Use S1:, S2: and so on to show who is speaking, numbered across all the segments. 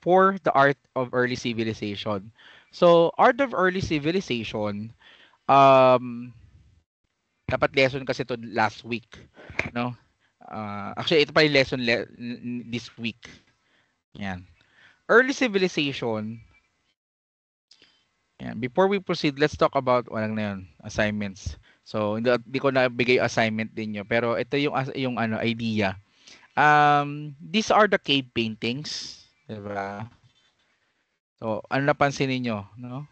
S1: for the art of early civilization. So, art of early civilization, um, dapat lesson kasi to last week, no? Actually, ito pa yung lesson this week. Yan. Early civilization. Yan. Before we proceed, let's talk about walang na yun, assignments. So, hindi ko na bigay assignment din nyo. Pero ito yung ano, idea. These are the cave paintings. Diba? So, ano napansin ninyo? No?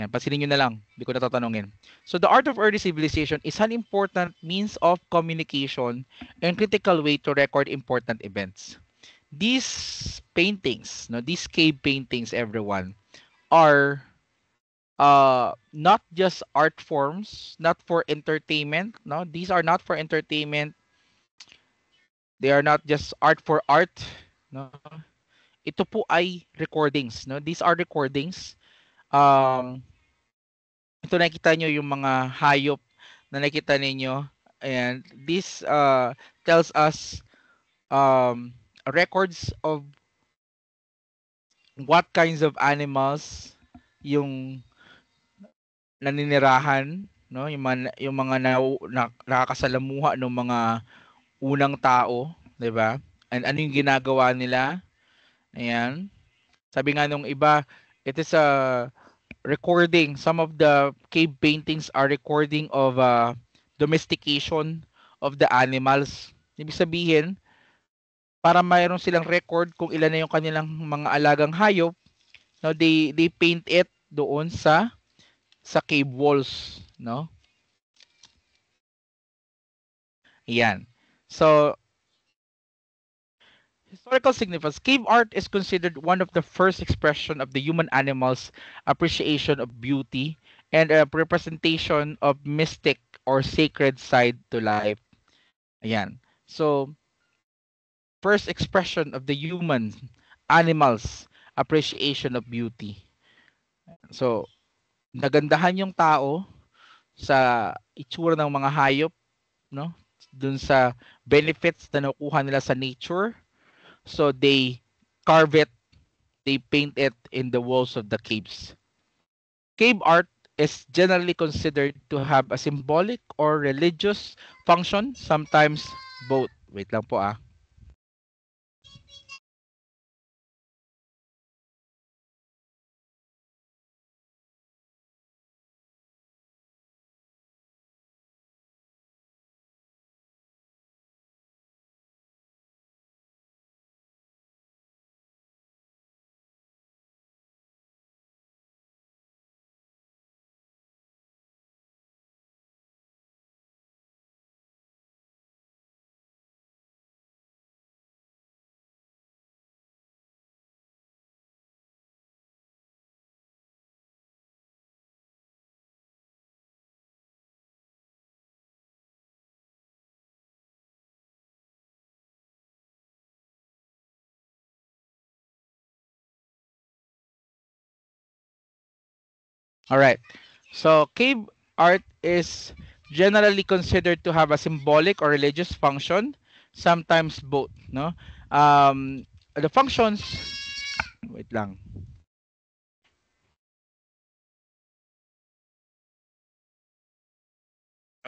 S1: Yan, pansinin nyo na lang. Hindi ko natatanungin. So, the art of early civilization is an important means of communication and critical way to record important events. These paintings, no, these cave paintings, everyone, are not just art forms, not for entertainment. No, these are not for entertainment. They are not just art for art. No, ito po ay recordings. No, these are recordings. Um, ito nakita nyo yung mga hayop na nakita ninyo, and this tells us records of what kinds of animals yung naninirahan, no, nakakasalamuha ng mga unang tao, 'di ba? And ano yung ginagawa nila? Ayan. Sabi nga nung iba, it is a recording. Some of the cave paintings are recording of domestication of the animals. Ibig sabihin, para mayroon silang record kung ilan na yung kanilang mga alagang hayop, no, they paint it doon sa cave walls, no? Ayan. So, historical significance. Cave art is considered one of the first expression of the human animal's appreciation of beauty and a representation of mystic or sacred side to life. Ayan. So, first expression of the human animals appreciation of beauty. So, nagandahan yung tao sa itsura ng mga hayop, no? Dun sa benefits na nakuha nila sa nature. So, they carve it, they paint it in the walls of the caves. Cave art is generally considered to have a symbolic or religious function, sometimes both. Wait lang po ah. All right. So, cave art is generally considered to have a symbolic or religious function, sometimes both, no? The functions, wait lang.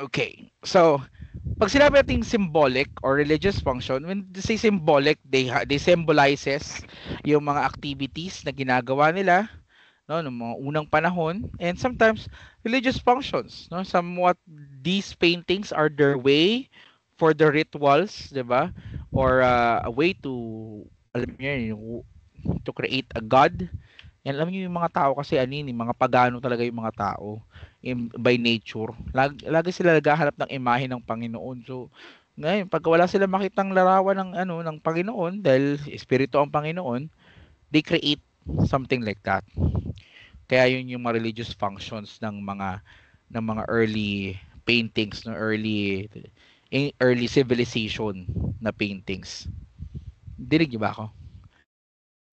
S1: Okay. So, pag sinabi nating symbolic or religious function, when they say symbolic, they symbolizes yung mga activities na ginagawa nila, no, ng mga unang panahon, and sometimes religious functions, no, somewhat these paintings are their way for the rituals, 'di ba, or a way to, alam niyo yun, to create a god. Yan, alam niyo yung mga tao kasi mga pagano talaga yung mga tao by nature. Lagi sila naghahanap ng imahe ng Panginoon. So, ngayon, pag wala sila makitang larawan ng ng Panginoon dahil espiritu ang Panginoon, they create something like that. Kaya yun yung mga religious functions ng mga early paintings, no, early civilization na paintings. Dinig niyo ba ako?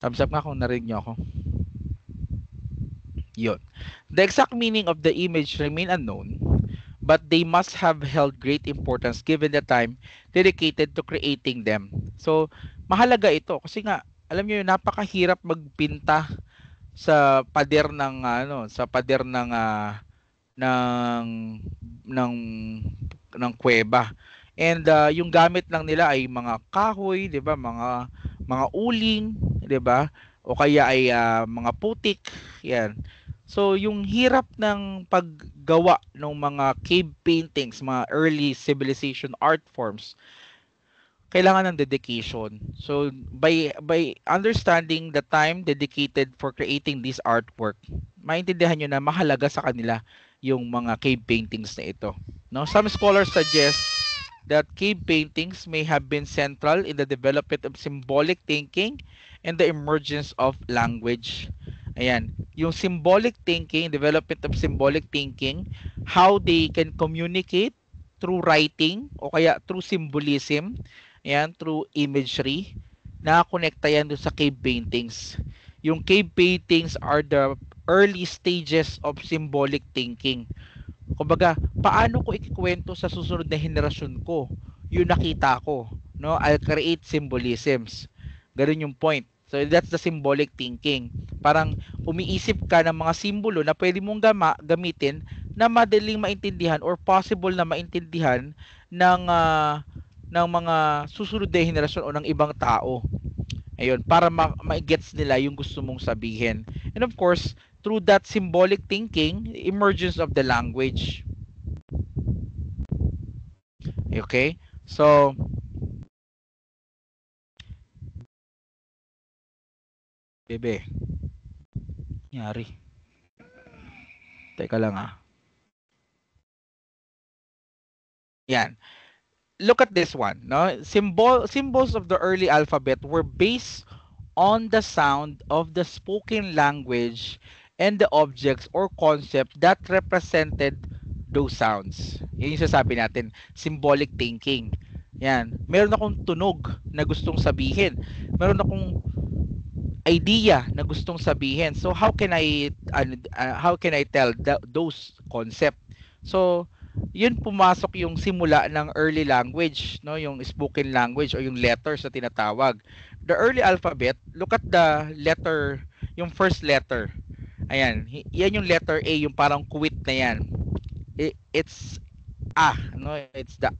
S1: Thumbs up nga kung narinig niyo ako. Yun. The exact meaning of the image remain unknown, but they must have held great importance given the time dedicated to creating them. So, mahalaga ito kasi nga alam niyo napakahirap magpinta sa pader ng sa pader ng ng ng kuweba. And yung gamit lang nila ay mga kahoy, 'di ba? Mga uling, 'di ba? O kaya ay mga putik, 'yan. So yung hirap ng paggawa ng mga cave paintings, mga early civilization art forms, kailangan ng dedication. So by understanding the time dedicated for creating this artwork, maintindihan nyo na mahalaga sa kanila yung mga cave paintings na ito. No, some scholars suggest that cave paintings may have been central in the development of symbolic thinking and the emergence of language. Ayan, yung symbolic thinking, development of symbolic thinking, how they can communicate through writing o kaya through symbolism, ayan, through imagery, nakakonekta yan doon sa cave paintings. Yung cave paintings are the early stages of symbolic thinking. Kumbaga, paano ko ikikwento sa susunod na henerasyon ko yung nakita ko, no? I'll create symbolisms. Ganun yung point. So that's the symbolic thinking. Parang umiisip ka ng mga simbolo na pwede mong gamitin na madaling maintindihan or possible na maintindihan ng mga susunod na henerasyon o ng ibang tao. Ayun, para ma-gets nila yung gusto mong sabihin. And of course, through that symbolic thinking, emergence of the language. Okay? So, bebe, nyari. Teka lang Yan. Look at this one, no? Symbols of the early alphabet were based on the sound of the spoken language and the objects or concept that represented those sounds. Yun yung sasabi natin, symbolic thinking. Yan. Meron akong tunog na gustong sabihin. Meron akong idea na gustong sabihin. So how can I tell those concept? So yun pumasok yung simula ng early language, no, yung spoken language o yung letters na tinatawag. The early alphabet, look at the letter, yung first letter. Ayan, yan yung letter A, yung parang kuwit na yan. It's no, it's the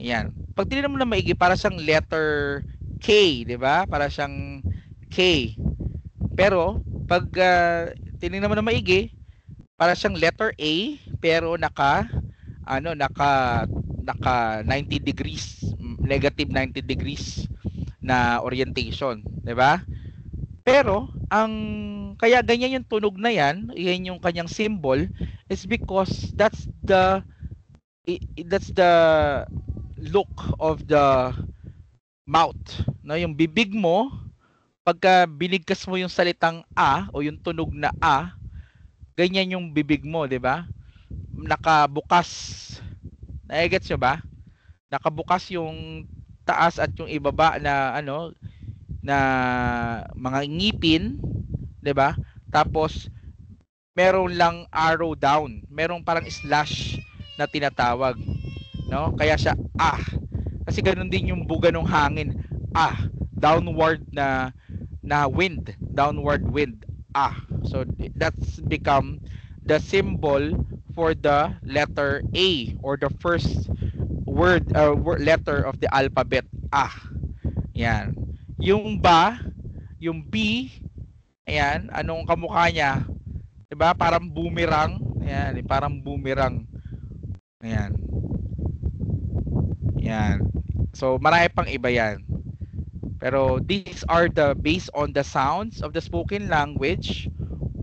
S1: Yan. Pag tinignan mo na maigi, para siyang letter K, 'di ba? Para siyang K. Pero pag tinignan mo na maigi, para siyang letter A pero naka 90 degrees, negative 90 degrees na orientation, 'di ba? Pero ang kaya ganyan yung tunog na yan yung kanyang symbol is because that's the look of the mouth, no? Yung bibig mo, pagka binigkas mo yung salitang a o yung tunog na a, ganyan yung bibig mo, 'di ba? Nakabukas. Nagigets nyo ba? Nakabukas yung taas at yung ibaba na na mga ngipin, 'di ba? Tapos meron lang arrow down, merong parang slash na tinatawag, no? Kaya siya kasi ganun din yung buga ng hangin. Downward na wind, downward wind. So that's become the symbol for the letter A or the first letter of the alphabet. Yan. Yung ba, yung B, ayan, anong kamukha niya? 'Di ba? Parang boomerang. Ayan, parang boomerang. Ayan. Yan. So marami pang iba yan. Pero these are the based on the sounds of the spoken language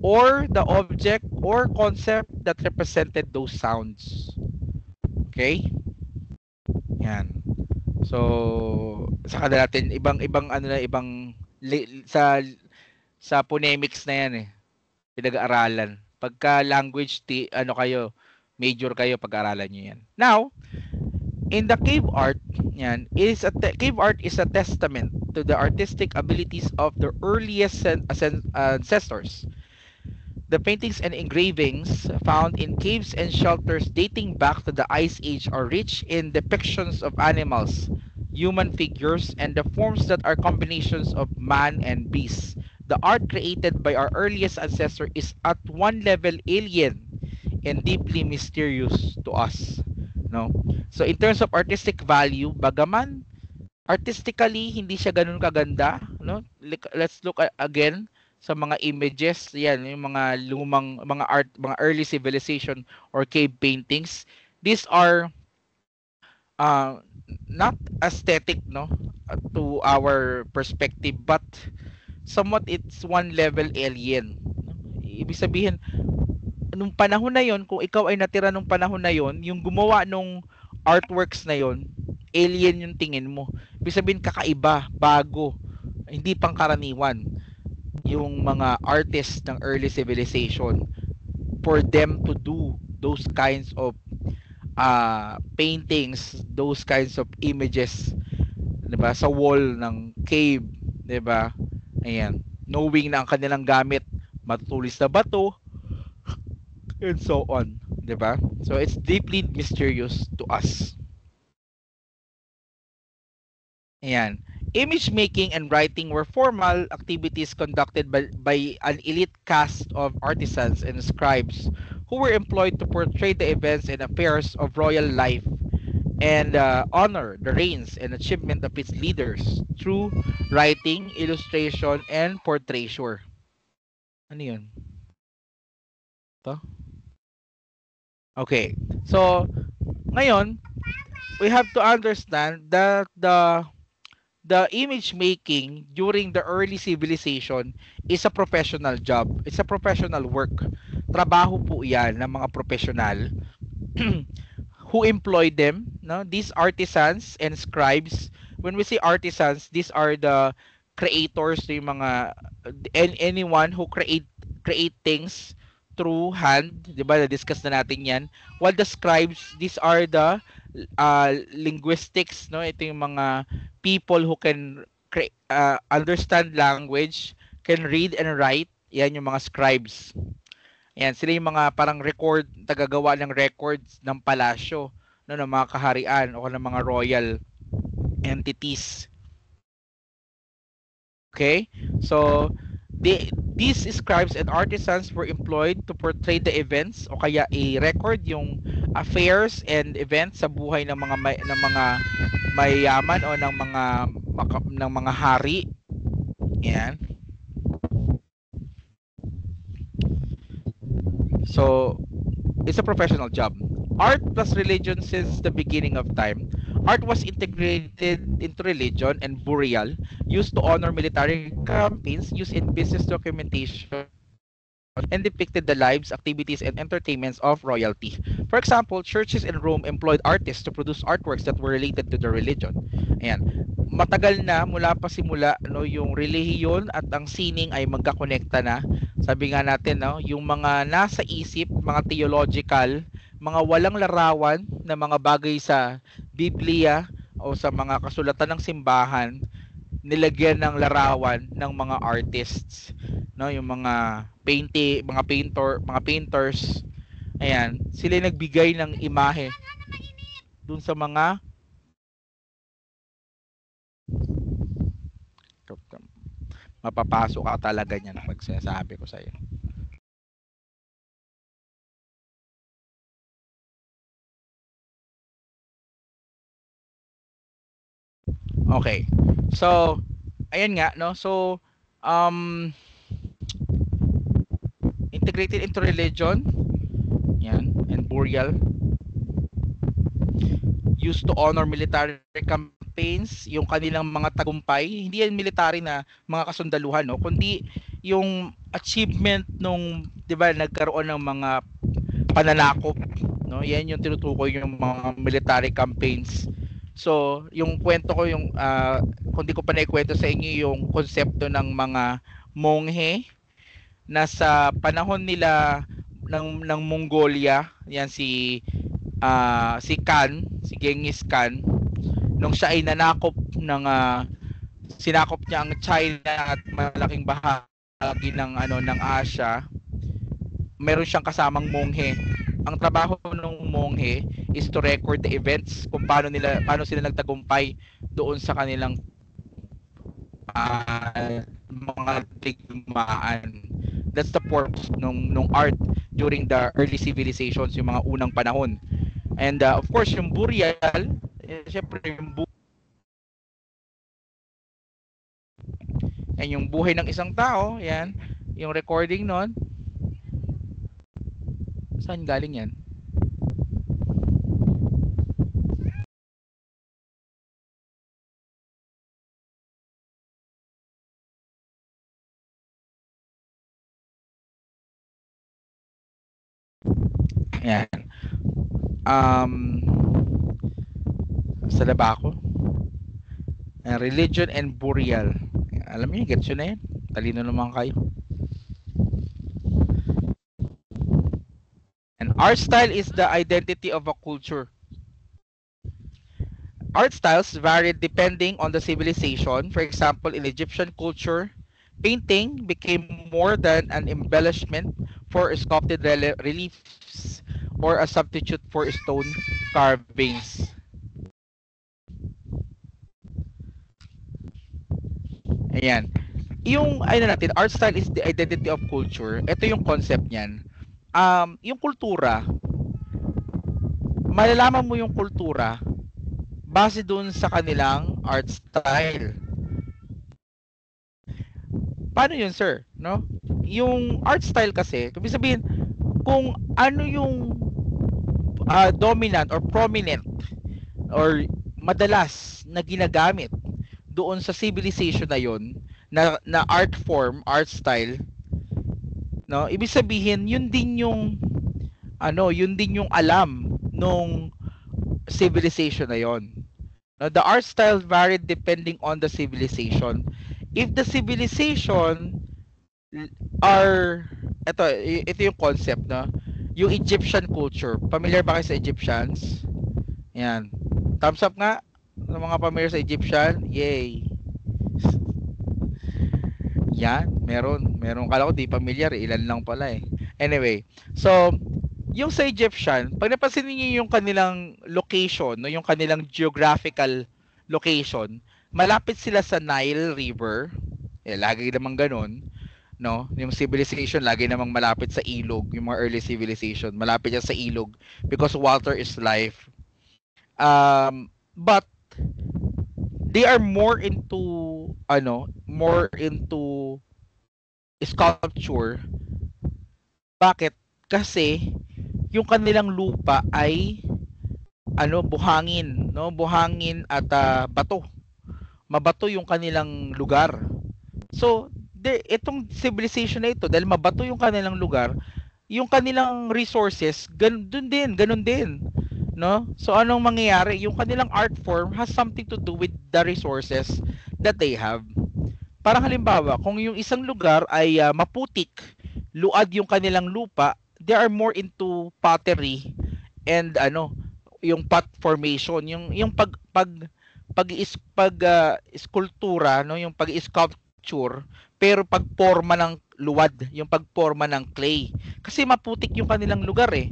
S1: or the object or concept that represented those sounds. Okay? Yan. So sa kanila natin ibang sa phonemics na yan pinag-aaralan. Pagka language major kayo pag-aaralan niyo yan. Now, in the cave art, cave art is a testament to the artistic abilities of the earliest ancestors. The paintings and engravings found in caves and shelters dating back to the Ice Age are rich in depictions of animals, human figures, and the forms that are combinations of man and beast. The art created by our earliest ancestor is at one level alien and deeply mysterious to us. No? So in terms of artistic value, bagaman artistically hindi siya ganun kaganda, no? Let's look again sa mga images, yan yung mga lumang mga art, mga early civilization or cave paintings. These are uh, not aesthetic, no, to our perspective, but somewhat it's one level alien, no? Ibig sabihin nung panahon na yon, kung ikaw ay natira nung panahon na yon, yung gumawa nung artworks na yon, alien yung tingin mo. Ibig sabihin kakaiba, bago, hindi pangkaraniwan yung mga artists ng early civilization for them to do those kinds of paintings, those kinds of images, 'di ba? Sa wall ng cave, 'di ba? Ayan. Knowing na ang kanilang gamit matutulis na bato and so on, 'di ba? So it's deeply mysterious to us. Ayan. Image making and writing were formal activities conducted by an elite cast of artisans and scribes who were employed to portray the events and affairs of royal life and honor the reigns and achievement of its leaders through writing, illustration, and portraiture. Ano yun? To? Okay. So, ngayon, we have to understand that the image making during the early civilization is a professional job. It's a professional work. Trabaho po 'yan ng mga professional who employ them, no? These artisans and scribes. When we say artisans, these are the creators, yung mga anyone who create things through hand, 'di ba? Na-discuss na natin 'yan. While the scribes, these are the linguistics, no? Ito yung mga people who can understand language, can read and write. Yan yung mga scribes. Yan, sila yung mga parang tagagawa ng records ng palasyo, no, ng mga kaharian o ng mga royal entities. Okay? So, these scribes and artisans were employed to portray the events o kaya i-record yung affairs and events sa buhay ng mga mayayaman o ng mga hari. Yan. So, it's a professional job. Art plus religion since the beginning of time. Art was integrated into religion and burial, used to honor military campaigns, used in business documentation, and depicted the lives, activities, and entertainments of royalty. For example, churches in Rome employed artists to produce artworks that were related to the religion. Ayan. Matagal na, mula pa simula, no, yung relihiyon at ang sining ay magkakonekta na. Sabi nga natin, no, yung mga nasa isip, mga theological, mga walang larawan na mga bagay sa Biblia o sa mga kasulatan ng simbahan, nilagyan ng larawan ng mga artists, no, yung mga mga painters. Ayan, sila yung nagbigay ng imahe dun sa mga mapapasok ka talaga niyan pag sinasabi ko sa iyo. Okay. So, ayan nga, no? So, integrated into religion, yan, and burial, used to honor military campaigns, yung kanilang mga tagumpay, hindi yan military na mga kasundaluhan, no, kundi yung achievement nung, 'di ba, nagkaroon ng mga pananakop, no, yan yung tinutukoy yung mga military campaigns. So, yung kwento ko yung kung di ko pa naikwento sa inyo yung konsepto ng mga monghe na sa panahon nila ng Mongolia, yan si si Genghis Khan, nung siya ay nanakop ng sinakop niya ang China at malaking bahagi ng ng Asia, meron siyang kasamang monghe ang trabaho ng monghe is to record the events kung paano sila nagtagumpay doon sa kanilang mga digmaan. That's the purpose nung art during the early civilizations, yung mga unang panahon. And of course, yung burial, syempre yung buhay ng isang tao, yan, yung recording nun. Saan galing yan? Yan. Um, sa ba ako? Religion and burial. Alam niyo, gets yun na yan. Talino naman kayo. And art style is the identity of a culture. Art styles varied depending on the civilization. For example, in Egyptian culture, painting became more than an embellishment for sculpted reliefs or a substitute for stone carvings. Ayan. Yung natin, art style is the identity of culture. Ito yung concept niyan. Yung kultura, malalaman mo yung kultura base dun sa kanilang art style. Paano yun, sir? No? Yung art style kasi, ibig sabihin, kung ano yung dominant or prominent or madalas na ginagamit doon sa civilization na yon, na art form, art style, no? Ibig sabihin, yun din yung yun din yung alam nung civilization na yon. No, the art style varied depending on the civilization. If the civilization are ito yung concept, no? Yung Egyptian culture. Familiar ba kayo sa Egyptians? Yan. Thumbs up nga sa mga familiar sa Egyptian. Yay. Yan, meron kala ko di familiar, ilan lang pala eh. Anyway, so yung sa Egyptian, pag napansin niyo yung kanilang location, no, yung kanilang geographical location, malapit sila sa Nile River. Lagi namang ganun, no? Yung civilization lagi namang malapit sa ilog, yung mga early civilization, malapit yan sa ilog because water is life. But they are more into sculpture. Bakit? Kasi yung kanilang lupa ay buhangin, no? Buhangin at bato. Mabato yung kanilang lugar. So, itong civilization na ito, dahil mabato yung kanilang lugar, yung kanilang resources, ganun din, no? So, anong mangyayari? Yung kanilang art form has something to do with the resources that they have. Parang halimbawa, kung yung isang lugar ay maputik, luad yung kanilang lupa, they are more into pottery and yung pot formation, yung skulptura, no, yung pag-sculpture, pero pagporma ng luwad, yung pagporma ng clay. Kasi maputik yung kanilang lugar eh,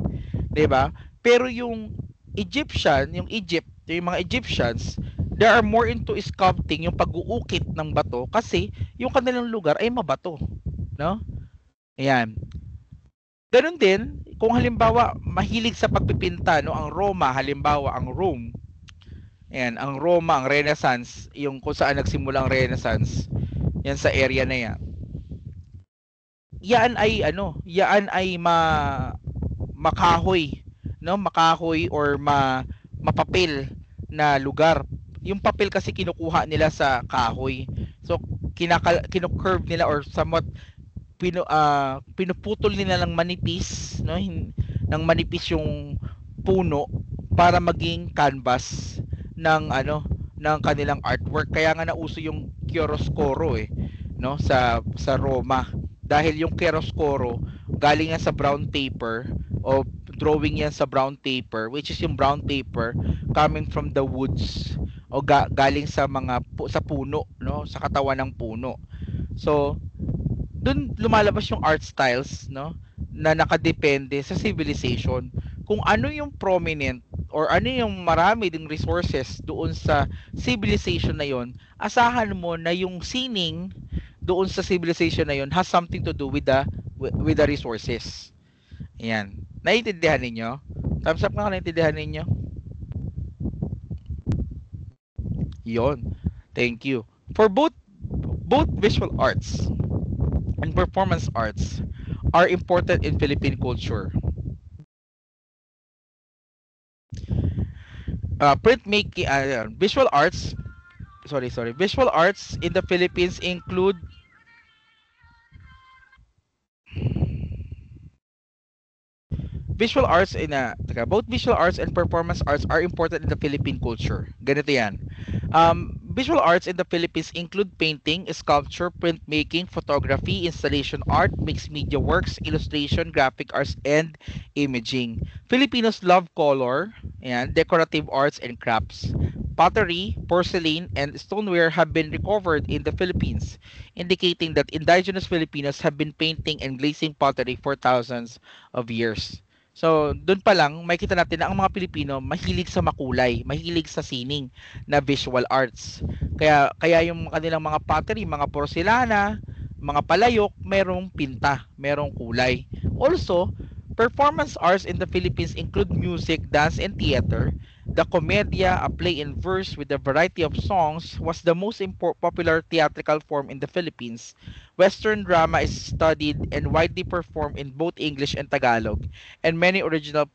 S1: 'di ba? Pero yung yung mga Egyptians, they are more into sculpting, yung pag-uukit ng bato kasi yung kanilang lugar ay mabato, no? Ayan. Ganun din, kung halimbawa mahilig sa pagpipinta, no, ang Roma, halimbawa ang Rome. Ayan, ang Roma, ang Renaissance, yung kung saan nagsimula ang Renaissance, yan sa area na yan. Yan ay makahoy, no? Makahoy or mapapel na lugar. Yung papel kasi kinukuha nila sa kahoy. So kino-curve nila or somewhat pinuputol nila ng manipis, no? Ng manipis yung puno para maging canvas ng kanilang artwork. Kaya nga nauso yung chiaroscuro no, sa Roma. Dahil yung chiaroscuro galing yan sa brown paper o drawing yan sa brown paper, which is yung brown paper coming from the woods o galing sa sa puno, no, sa katawan ng puno. So doon lumalabas yung art styles, no, na nakadepende sa civilization. kung ano yung prominent or ano yung marami ding resources doon sa civilization na yon, asahan mo na yung sining doon sa civilization na yon has something to do with the resources. Ayan. Naiintindihan ninyo? Thumbs up nga kung naiintindihan ninyo. Yon. Thank you. For both visual arts and performance arts are important in Philippine culture. Printmaking, visual arts, visual arts in the Philippines include visual arts both visual arts and performance arts are important in the Philippine culture. Ganito yan. Visual arts in the Philippines include painting, sculpture, printmaking, photography, installation art, mixed media works, illustration, graphic arts, and imaging. Filipinos love color, and decorative arts and crafts. Pottery, porcelain, and stoneware have been recovered in the Philippines, indicating that indigenous Filipinos have been painting and glazing pottery for thousands of years. So, doon pa lang, makikita natin na ang mga Pilipino mahilig sa makulay, mahilig sa sining na visual arts. Kaya yung kanilang mga pottery, mga porcelana, mga palayok, merong pinta, merong kulay. Also, performance arts in the Philippines include music, dance, and theater. The Commedia, a play in verse with a variety of songs, was the most popular theatrical form in the Philippines. Western drama is studied and widely performed in both English and Tagalog, and many original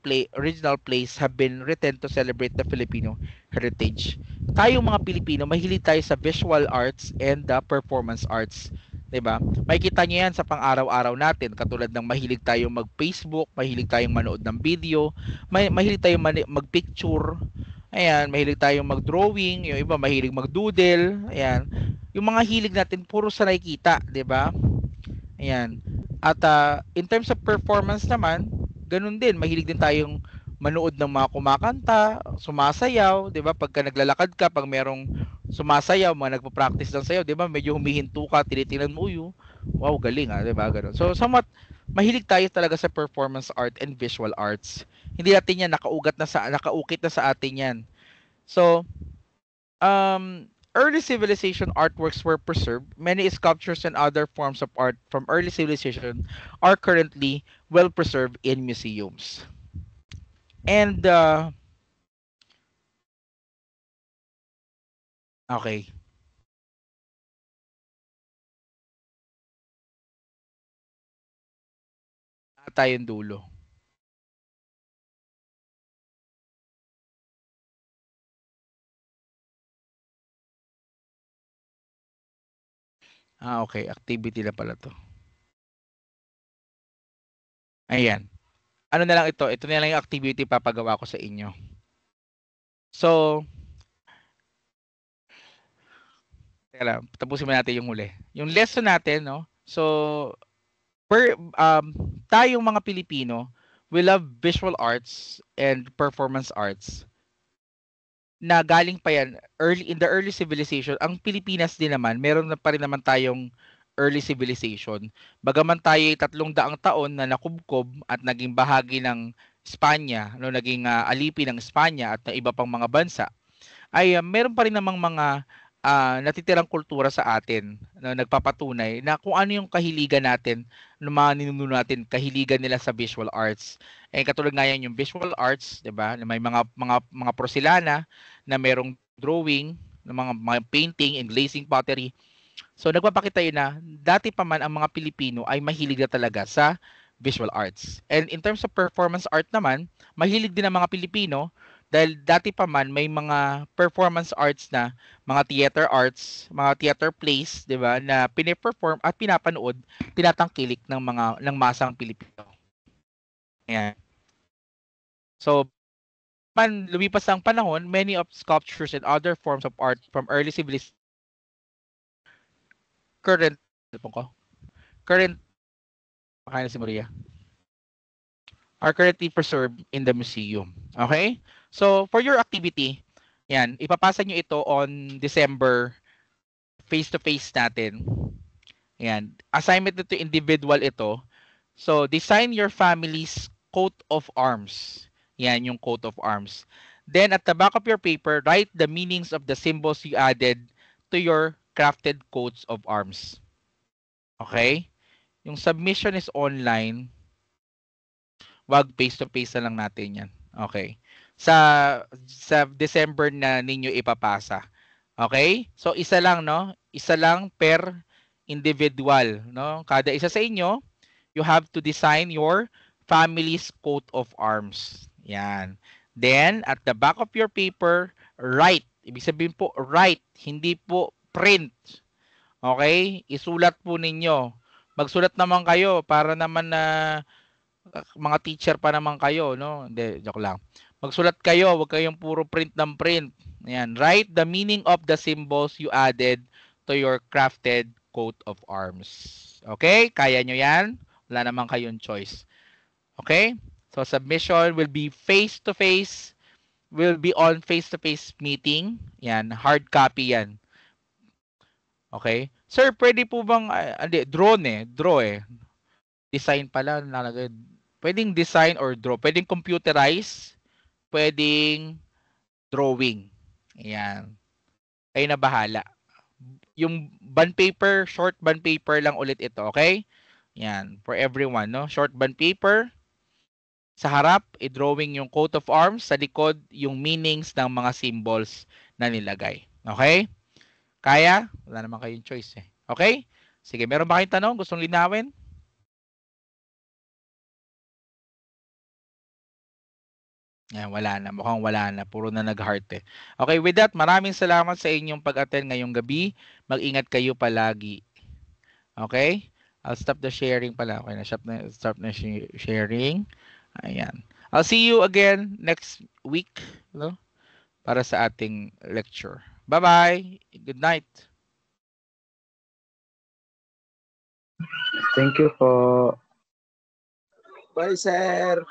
S1: plays have been written to celebrate the Filipino heritage. Tayong mga Pilipino, mahilig tayo sa visual arts and the performance arts. 'Di ba? Makikita niyo 'yan sa pang-araw-araw natin, katulad ng mahilig tayong mag-Facebook, mahilig tayong manood ng video, mahilig tayong mag-picture. Ayan, mahilig tayong mag-drawing, yung iba mahilig mag-doodle. Ayan. Yung mga hilig natin puro sa nakikita, 'di ba? Ayan. At in terms of performance naman, ganun din, mahilig din tayong manood ng mga kumakanta, sumasayaw, 'di ba? Pagka naglalakad ka, pag merong sumasayaw, mga nagpo-practice ng sayaw, 'di ba? Medyo humihinto ka, tinitingnan mo, uy, wow, galing 'di ba? Ganun. So, somewhat mahilig tayo talaga sa performance art and visual arts. Hindi natin 'yan nakaukit na sa atin 'yan. So, early civilization artworks were preserved. Many sculptures and other forms of art from early civilization are currently well preserved in museums. And okay, tayong dulo. Okay, activity na pala 'to. Ayan. Ano na lang ito, ito na lang yung activity papagawa ko sa inyo. So, teka lang, tapusin mo natin yung huli. Yung lesson natin, no? So, tayong mga Pilipino, we love visual arts and performance arts na galing pa yan in the early civilization. Ang Pilipinas din naman, meron na pa rin naman tayong early civilization. Bagaman tayo ay 300 taon na nakubkob at naging bahagi ng Espanya, no, naging alipin ng Espanya at ng iba pang mga bansa, ay meron pa rin namang mga natitirang kultura sa atin na nagpapatunay na kung ano yung kahiligan natin ng mga ninuno natin, kahiligan nila sa visual arts. Katulad nga yan yung visual arts, 'di ba? May mga porcelana na merong drawing, ng mga painting and glazing pottery. So nagpapakita yun na dati pa man ang mga Pilipino ay mahilig na talaga sa visual arts. And in terms of performance art naman, mahilig din ang mga Pilipino dahil dati pa man may mga performance arts na mga theater arts, mga theater plays, 'di ba, na pine-perform at pinapanood, tinatangkilik ng masang Pilipino. Ayan. So, lumipas ang panahon, many of sculptures and other forms of art from early civilization current ko. Current Makain si Maria. Are currently preserved in the museum. Okay? So, for your activity, yan, ipapasa nyo ito on December face-to-face natin. Yan. Assignment nito individual ito. So, design your family's coat of arms. Yan yung coat of arms. Then at the back of your paper, write the meanings of the symbols you added to your crafted coats of arms. Okay? Yung submission is online. Wag face-to-face na lang natin yan. Okay? Sa December na ninyo ipapasa. Okay? So isa lang, no? Isa lang per individual, no? Kada isa sa inyo, you have to design your family's coat of arms. Yan. Then, at the back of your paper, write. Ibig sabihin po, write. Hindi po print. Okay? Isulat po ninyo. Magsulat naman kayo para naman na mga teacher pa naman kayo, no? Hindi, joke lang. Magsulat kayo, huwag kayong puro print ng print. Ayan. Write the meaning of the symbols you added to your crafted coat of arms. Okay? Kaya nyo yan? Wala naman kayong choice. Okay? So, submission will be face-to-face, will be on face-to-face meeting. Yan, hard copy yan. Okay? Sir, pwede po bang, draw eh. Design pala, nalagay. Pwedeng design or draw. Pwedeng computerize, pwedeng drawing. Ayan. Kayo na bahala. Yung bond paper, short bond paper lang ulit ito, okay? Yan, for everyone, no? Short bond paper. Sa harap, i-drawing yung coat of arms. Sa likod, yung meanings ng mga symbols na nilagay. Okay? Kaya? Wala naman kayong choice eh. Okay? Sige, meron ba kayong tanong? Gustong linawin? Yan, wala na. Mukhang wala na. Puro na nag-heart eh. Okay, with that, maraming salamat sa inyong pag-attend ngayong gabi. Mag-ingat kayo palagi. Okay? I'll stop the sharing pala. Okay, stop na sharing. Ayan. I'll see you again next week, no? Para sa ating lecture. Bye-bye. Good night.
S2: Thank you po.
S3: Bye, sir.